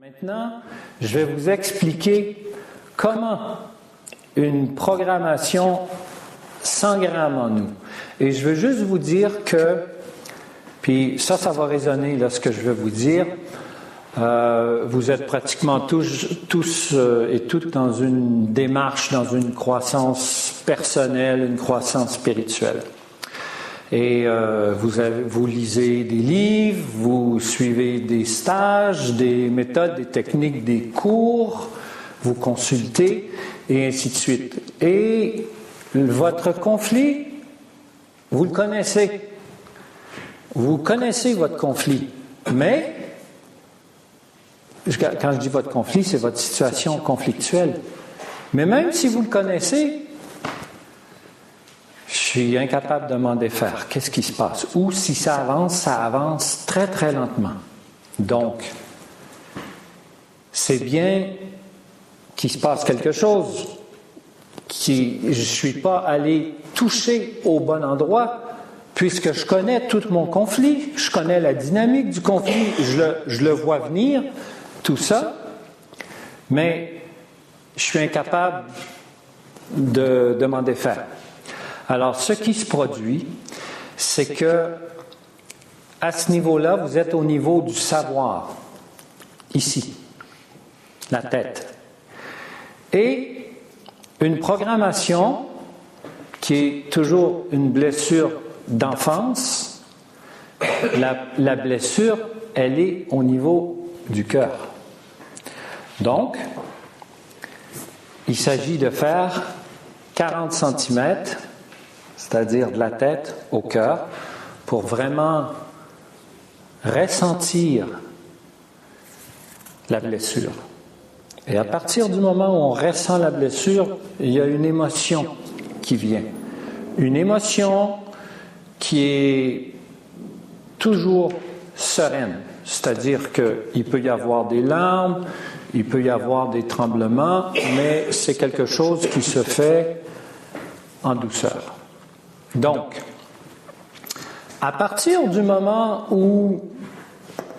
Maintenant, je vais vous expliquer comment une programmation s'engramme en nous. Et je veux juste vous dire que, puis ça va résonner là, ce que je veux vous dire. Vous êtes pratiquement tous et toutes dans une démarche, dans une croissance personnelle, une croissance spirituelle. Et vous lisez des livres, vous suivez des stages, des méthodes, des techniques, des cours, vous consultez, et ainsi de suite. Et votre conflit, vous le connaissez. Vous connaissez votre conflit. Mais, quand je dis votre conflit, c'est votre situation conflictuelle. Mais même si vous le connaissez, je suis incapable de m'en défaire. Qu'est-ce qui se passe? Ou si ça avance très, très lentement. Donc, c'est bien qu'il se passe quelque chose. Je ne suis pas allé toucher au bon endroit, puisque je connais tout mon conflit, je connais la dynamique du conflit, je le vois venir, tout ça, mais je suis incapable de m'en défaire. Alors, ce qui se produit, c'est que, à ce niveau-là, vous êtes au niveau du savoir, ici, la tête. Et une programmation qui est toujours une blessure d'enfance, la blessure, elle est au niveau du cœur. Donc, il s'agit de faire 40 cm, c'est-à-dire de la tête au cœur, pour vraiment ressentir la blessure. Et à partir du moment où on ressent la blessure, il y a une émotion qui vient. Une émotion qui est toujours sereine. C'est-à-dire qu'il peut y avoir des larmes, il peut y avoir des tremblements, mais c'est quelque chose qui se fait en douceur. Donc, à partir du moment où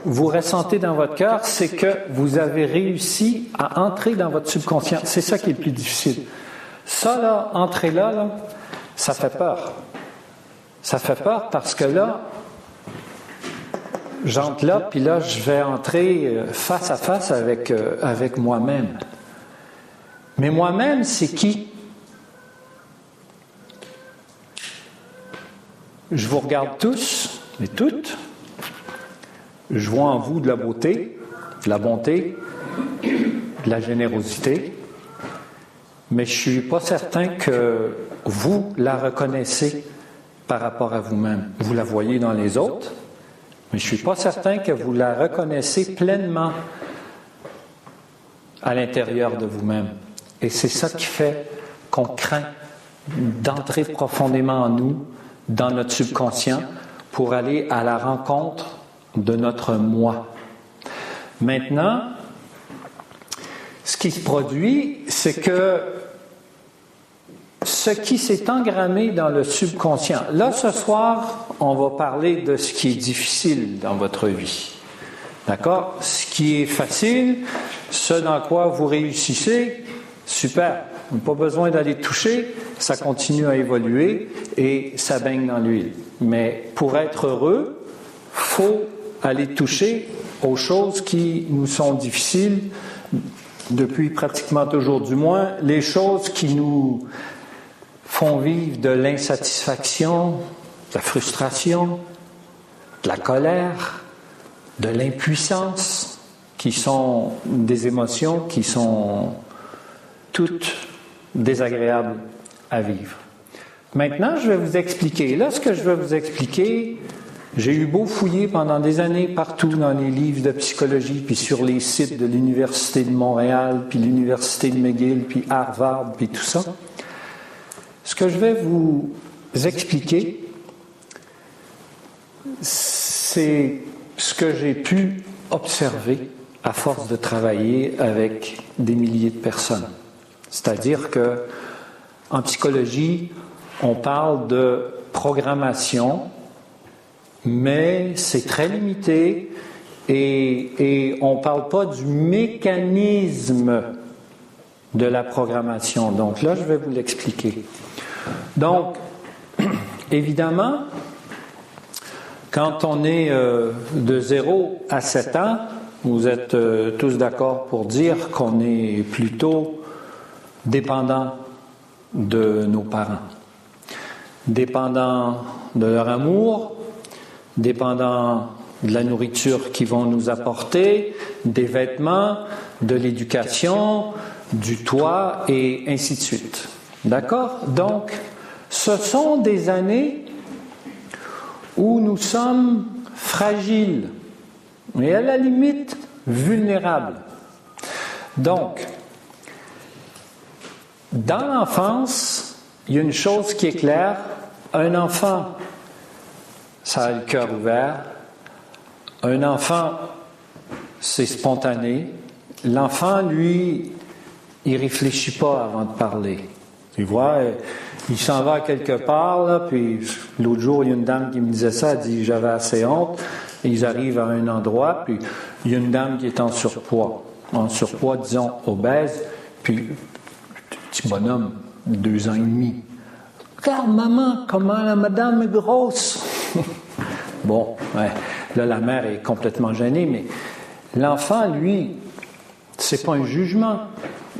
vous ressentez dans votre cœur, c'est que vous avez réussi à entrer dans votre subconscient. C'est ça qui est le plus difficile. Ça, là, entrer là, ça fait peur. Ça fait peur parce que là, j'entre là, puis là, je vais entrer face à face avec moi-même. Mais moi-même, c'est qui? Je vous regarde tous et toutes. Je vois en vous de la beauté, de la bonté, de la générosité. Mais je ne suis pas certain que vous la reconnaissez par rapport à vous-même. Vous la voyez dans les autres, mais je ne suis pas certain que vous la reconnaissez pleinement à l'intérieur de vous-même. Et c'est ça qui fait qu'on craint d'entrer profondément en nous, dans notre subconscient, pour aller à la rencontre de notre moi. Maintenant, ce qui se produit, c'est que ce qui s'est engrammé dans le subconscient. Là, ce soir, on va parler de ce qui est difficile dans votre vie. D'accord? Ce qui est facile, ce dans quoi vous réussissez, super. Pas besoin d'aller toucher, ça continue à évoluer et ça baigne dans l'huile. Mais pour être heureux, il faut aller toucher aux choses qui nous sont difficiles, depuis pratiquement toujours du moins, les choses qui nous font vivre de l'insatisfaction, de la frustration, de la colère, de l'impuissance, qui sont des émotions qui sont toutes désagréables à vivre. Maintenant, je vais vous expliquer. Là, ce que je vais vous expliquer, j'ai eu beau fouiller pendant des années partout dans les livres de psychologie, puis sur les sites de l'Université de Montréal, puis l'Université de McGill, puis Harvard, puis tout ça. Ce que je vais vous expliquer, c'est ce que j'ai pu observer à force de travailler avec des milliers de personnes. C'est-à-dire que en psychologie, on parle de programmation, mais c'est très limité et on ne parle pas du mécanisme de la programmation. Donc là, je vais vous l'expliquer. Donc, évidemment, quand on est de 0 à 7 ans, vous êtes tous d'accord pour dire qu'on est plutôt dépendant de nos parents. Dépendant de leur amour, dépendant de la nourriture qu'ils vont nous apporter, des vêtements, de l'éducation, du toit et ainsi de suite. D'accord? Donc, ce sont des années où nous sommes fragiles et à la limite vulnérables. Donc, dans l'enfance, il y a une chose qui est claire, un enfant, ça a le cœur ouvert, un enfant, c'est spontané, l'enfant, lui, il réfléchit pas avant de parler. Tu vois, il s'en va quelque part, là, puis l'autre jour, il y a une dame qui me disait ça, elle dit, j'avais assez honte, et ils arrivent à un endroit, puis il y a une dame qui est en surpoids, disons, obèse, puis petit bonhomme, 2 ans et demi. Regarde, maman, comment la madame est grosse! Bon, ouais, là, la mère est complètement gênée, mais l'enfant, lui, c'est pas un jugement.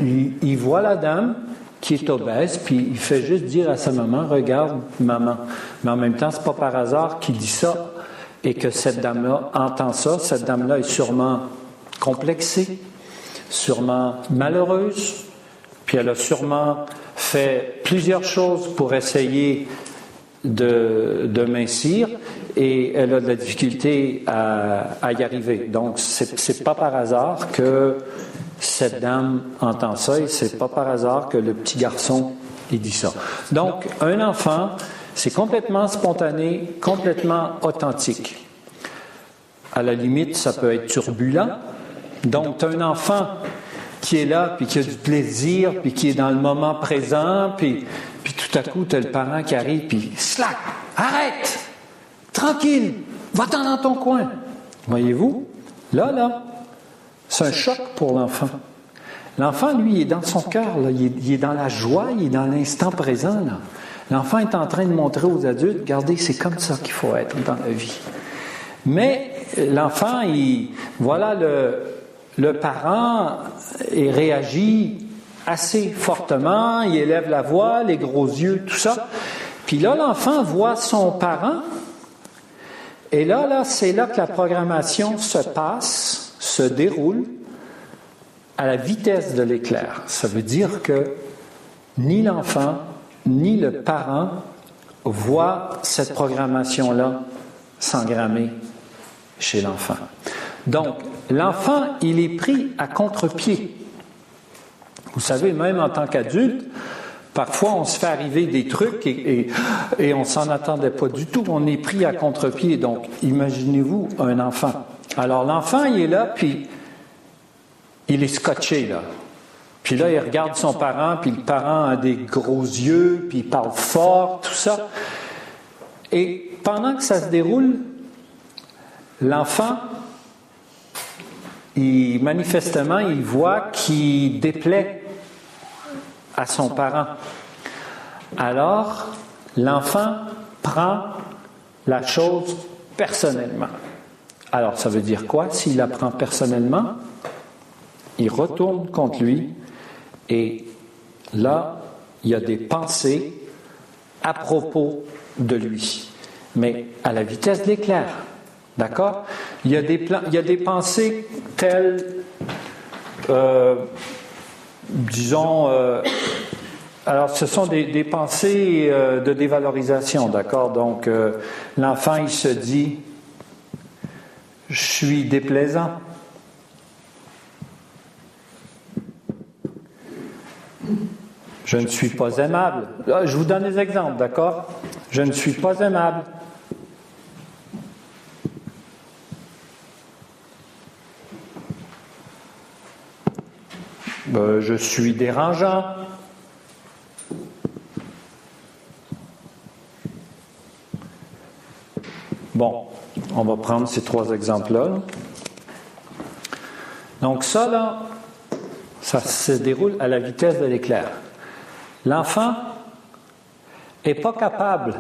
Il voit la dame qui est obèse, puis il fait juste dire à sa maman, regarde, maman. Mais en même temps, c'est pas par hasard qu'il dit ça et que cette dame-là entend ça. Cette dame-là est sûrement complexée, sûrement malheureuse, puis elle a sûrement fait plusieurs choses pour essayer de mincir et elle a de la difficulté à y arriver. Donc, c'est pas par hasard que cette dame entend ça et c'est pas par hasard que le petit garçon il dit ça. Donc, un enfant, c'est complètement spontané, complètement authentique. À la limite, ça peut être turbulent. Donc, tu as un enfant qui est là, puis qui a du plaisir, puis qui est dans le moment présent, puis tout à coup, tu as le parent qui arrive, puis slack, arrête, tranquille, va-t'en dans ton coin. Voyez-vous? Là, c'est un choc pour l'enfant. L'enfant, lui, il est dans son cœur, là. Il est dans la joie, il est dans l'instant présent. Là. L'enfant est en train de montrer aux adultes, regardez, c'est comme ça qu'il faut être dans la vie. Mais l'enfant, voilà le parent il réagit assez fortement, il élève la voix, les gros yeux, tout ça. Puis là, l'enfant voit son parent. Et là, c'est là que la programmation se passe, se déroule à la vitesse de l'éclair. Ça veut dire que ni l'enfant, ni le parent voient cette programmation-là s'engrammer chez l'enfant. Donc, l'enfant, il est pris à contre-pied. Vous savez, même en tant qu'adulte, parfois on se fait arriver des trucs et on ne s'en attendait pas du tout. On est pris à contre-pied. Donc, imaginez-vous un enfant. Alors, l'enfant, il est là, puis il est scotché, là. Puis là, il regarde son parent, puis le parent a des gros yeux, puis il parle fort, tout ça. Et pendant que ça se déroule, l'enfant, manifestement, il voit qu'il déplaît à son parent. Alors, l'enfant prend la chose personnellement. Alors, ça veut dire quoi? S'il la prend personnellement, il retourne contre lui et là, il y a des pensées à propos de lui, mais à la vitesse de l'éclair. D'accord? Il y a des pensées telles, alors ce sont des pensées de dévalorisation, d'accord? Donc, l'enfant, il se dit, je suis déplaisant. Je ne suis pas aimable. Là, je vous donne des exemples, d'accord? Je ne suis pas aimable. Je suis dérangeant. Bon, on va prendre ces 3 exemples-là. Donc ça, là, ça se déroule à la vitesse de l'éclair. L'enfant n'est pas capable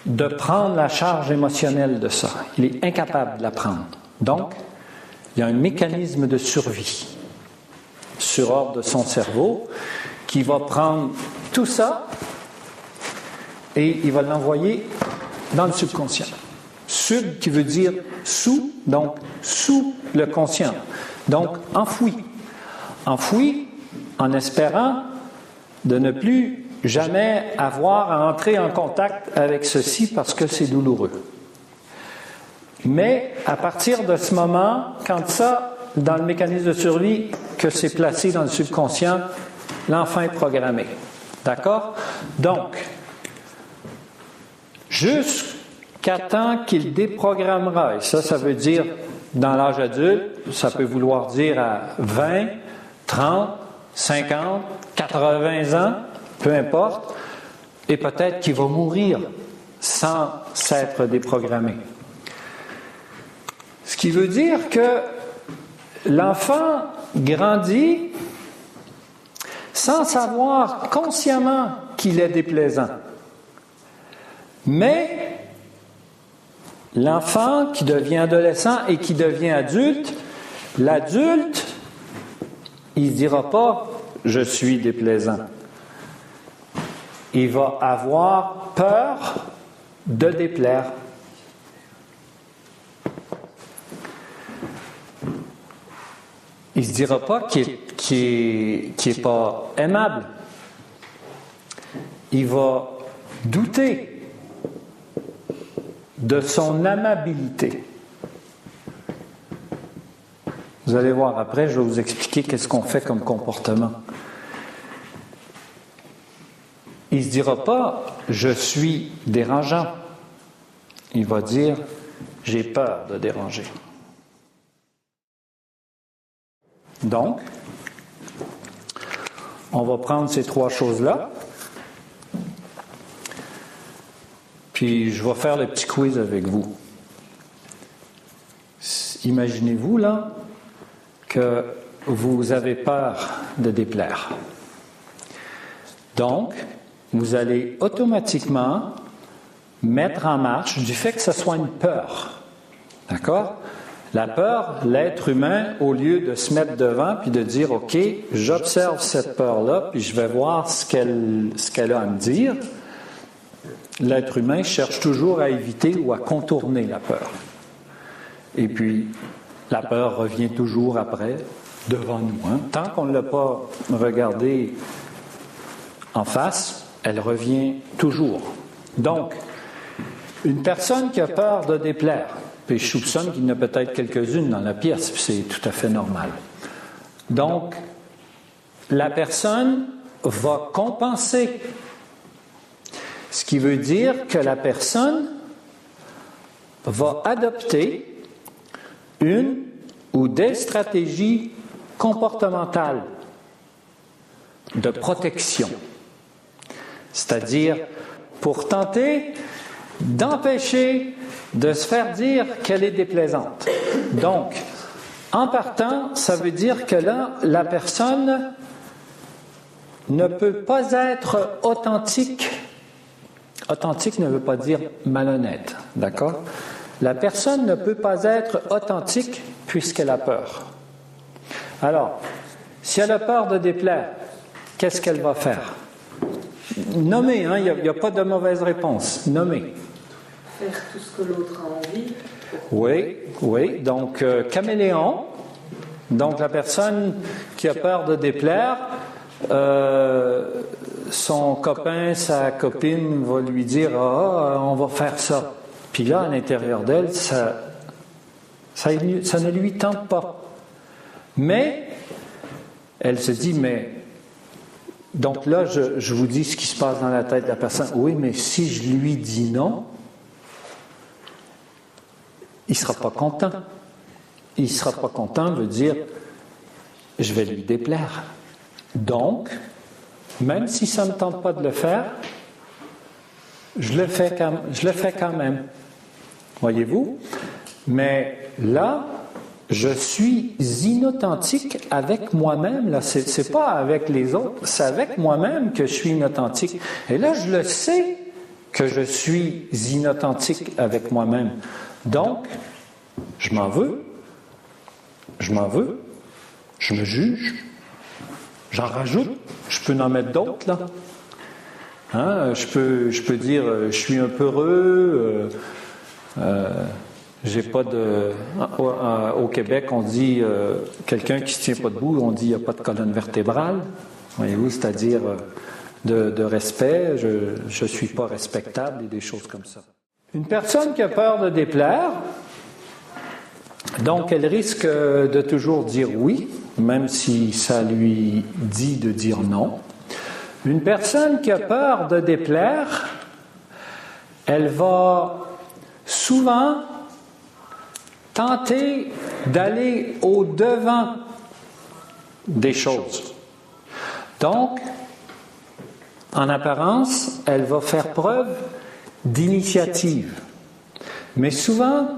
de prendre la charge émotionnelle de ça. Il est incapable de la prendre. Donc, il y a un mécanisme de survie sur ordre de son cerveau qui va prendre tout ça et il va l'envoyer dans le subconscient. Sub qui veut dire sous, donc sous le conscient. Donc, enfoui. Enfoui en espérant de ne plus jamais avoir à entrer en contact avec ceci parce que c'est douloureux. Mais à partir de ce moment, quand ça, dans le mécanisme de survie, que c'est placé dans le subconscient, l'enfant est programmé. D'accord? Donc, jusqu'à temps qu'il déprogrammera, et ça veut dire, dans l'âge adulte, ça peut vouloir dire à 20, 30, 50, 80 ans, peu importe, et peut-être qu'il va mourir sans s'être déprogrammé. Ce qui veut dire que l'enfant grandit sans savoir consciemment qu'il est déplaisant. Mais l'enfant qui devient adolescent et qui devient adulte, l'adulte, il ne dira pas « je suis déplaisant ». Il va avoir peur de déplaire. Il ne se dira pas qu'il n'est pas aimable. Il va douter de son amabilité. Vous allez voir après, je vais vous expliquer qu'est-ce qu'on fait comme comportement. Il ne se dira pas « je suis dérangeant ». Il va dire « j'ai peur de déranger ». Donc, on va prendre ces trois choses-là, puis je vais faire le petit quiz avec vous. Imaginez-vous, là, que vous avez peur de déplaire. Donc, vous allez automatiquement mettre en marche du fait que ce soit une peur. D'accord? La peur, l'être humain, au lieu de se mettre devant puis de dire « OK, j'observe cette peur-là, puis je vais voir ce qu'elle a à me dire », l'être humain cherche toujours à éviter ou à contourner la peur. Et puis, la peur revient toujours après, devant nous. Tant qu'on ne l'a pas regardée en face, elle revient toujours. Donc, une personne qui a peur de déplaire, puis je soupçonne qu'il y en a peut-être quelques-unes dans la pièce, puis c'est tout à fait normal. Donc, la personne va compenser. Ce qui veut dire que la personne va adopter une ou des stratégies comportementales de protection. C'est-à-dire pour tenter d'empêcher de se faire dire qu'elle est déplaisante. Donc, en partant, ça veut dire que là, la personne ne peut pas être authentique. Authentique ne veut pas dire malhonnête, d'accord? La personne ne peut pas être authentique puisqu'elle a peur. Alors, si elle a peur de déplaire, qu'est-ce qu'elle va faire? Nommer, il n'y a pas de mauvaise réponse. Nommer. Faire tout ce que l'autre a envie. Oui. Donc, caméléon. Donc, la personne qui a peur de déplaire, son copain, sa copine va lui dire « Ah, on va faire ça ». Puis là, à l'intérieur d'elle, ça ne lui tente pas. Mais, elle se dit « Mais… » Donc là, je vous dis ce qui se passe dans la tête de la personne. Oui, mais si je lui dis non, il ne sera pas content. Il ne sera pas content veut dire je vais lui déplaire. Donc, même si ça ne me tente pas de le faire, je le fais quand même. Voyez-vous? Mais là, je suis inauthentique avec moi-même. Là, c'est pas avec les autres, c'est avec moi-même que je suis inauthentique. Et là, je le sais que je suis inauthentique avec moi-même. Donc, je m'en veux, je me juge, j'en rajoute, je peux en mettre d'autres, là. Hein? Je peux dire, je suis un peu heureux, j'ai pas de... Au Québec, on dit, quelqu'un qui se tient pas debout, on dit, il n'y a pas de colonne vertébrale, voyez-vous, c'est-à-dire de respect, je suis pas respectable et des choses comme ça. Une personne qui a peur de déplaire, donc elle risque de toujours dire oui, même si ça lui dit de dire non. Une personne qui a peur de déplaire, elle va souvent tenter d'aller au-devant des choses. Donc, en apparence, elle va faire preuve d'initiative. Mais souvent,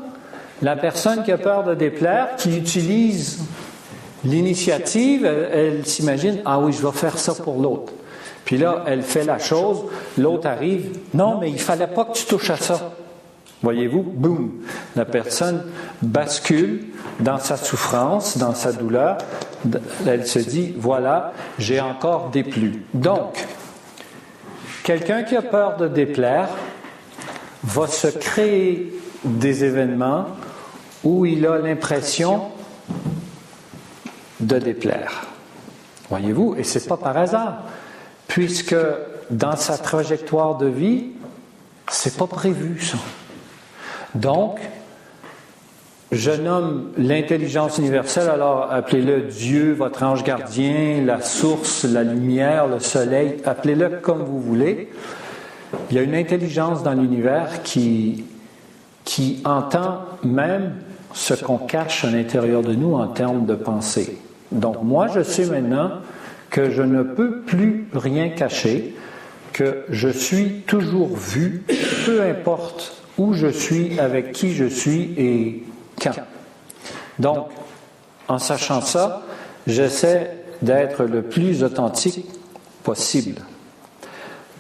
la personne qui a peur de déplaire, qui utilise l'initiative, elle s'imagine « Ah oui, je vais faire ça pour l'autre ». Puis là, elle fait la chose, l'autre arrive « Non, mais il ne fallait pas que tu touches à ça ». Voyez-vous, boum, la personne bascule dans sa souffrance, dans sa douleur. Elle se dit « Voilà, j'ai encore déplu ». Donc, quelqu'un qui a peur de déplaire va se créer des événements où il a l'impression de déplaire. Voyez-vous, et c'est pas par hasard, puisque dans sa trajectoire de vie, c'est pas prévu ça. Donc, je nomme l'intelligence universelle, alors appelez-le Dieu, votre ange gardien, la source, la lumière, le soleil, appelez-le comme vous voulez. Il y a une intelligence dans l'univers qui entend même ce qu'on cache à l'intérieur de nous en termes de pensée. Donc moi, je sais maintenant que je ne peux plus rien cacher, que je suis toujours vu, peu importe où je suis, avec qui je suis et quand. Donc, en sachant ça, j'essaie d'être le plus authentique possible.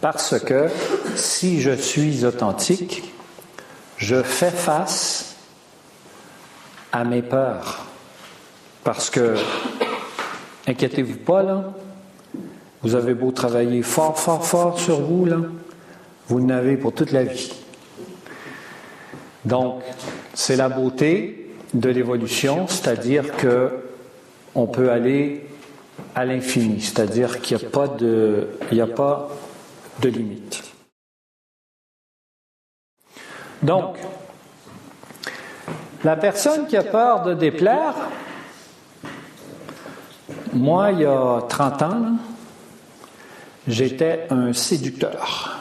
Parce que si je suis authentique, je fais face à mes peurs. Parce que, inquiétez-vous pas, là, vous avez beau travailler fort, fort, fort sur vous, là, vous l'avez pour toute la vie. Donc, c'est la beauté de l'évolution, c'est-à-dire que on peut aller à l'infini, c'est-à-dire qu'il n'y a pas de limite. Donc, la personne qui a peur de déplaire, moi, il y a 30 ans, là, j'étais un séducteur.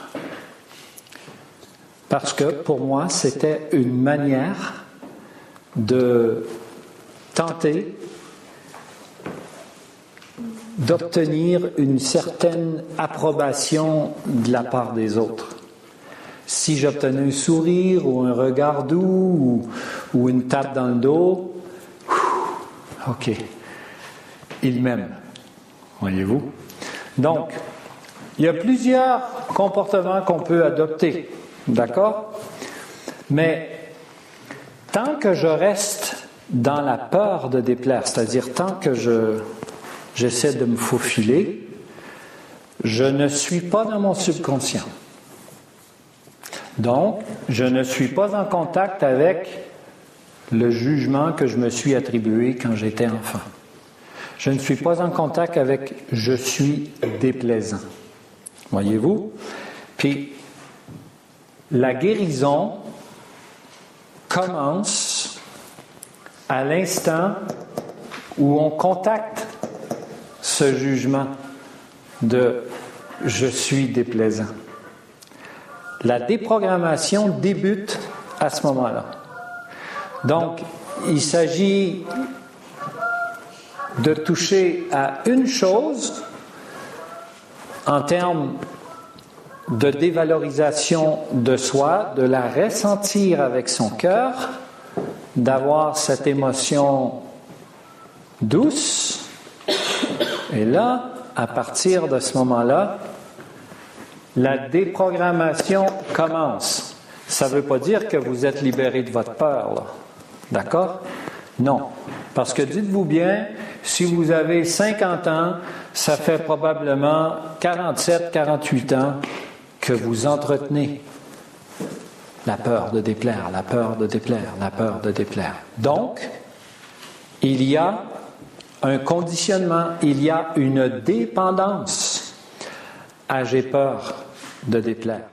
Parce que pour moi, c'était une manière de tenter d'obtenir une certaine approbation de la part des autres. Si j'obtenais un sourire ou un regard doux ou une tape dans le dos, OK, il m'aime, voyez-vous. Donc, il y a plusieurs comportements qu'on peut adopter, d'accord? Mais tant que je reste dans la peur de déplaire, c'est-à-dire tant que j'essaie de me faufiler, je ne suis pas dans mon subconscient. Donc, je ne suis pas en contact avec le jugement que je me suis attribué quand j'étais enfant. Je ne suis pas en contact avec « je suis déplaisant ». Voyez-vous? Puis, la guérison commence à l'instant où on contacte ce jugement de « je suis déplaisant ». La déprogrammation débute à ce moment-là. Donc, il s'agit de toucher à une chose en termes de dévalorisation de soi, de la ressentir avec son cœur d'avoir cette émotion douce. Et là, à partir de ce moment-là, la déprogrammation commence. Ça ne veut pas dire que vous êtes libéré de votre peur, là. D'accord? Non. Parce que dites-vous bien, si vous avez 50 ans, ça fait probablement 47, 48 ans que vous entretenez la peur de déplaire, la peur de déplaire, la peur de déplaire. Donc, il y a un conditionnement, il y a une dépendance à j'ai peur de déplaire.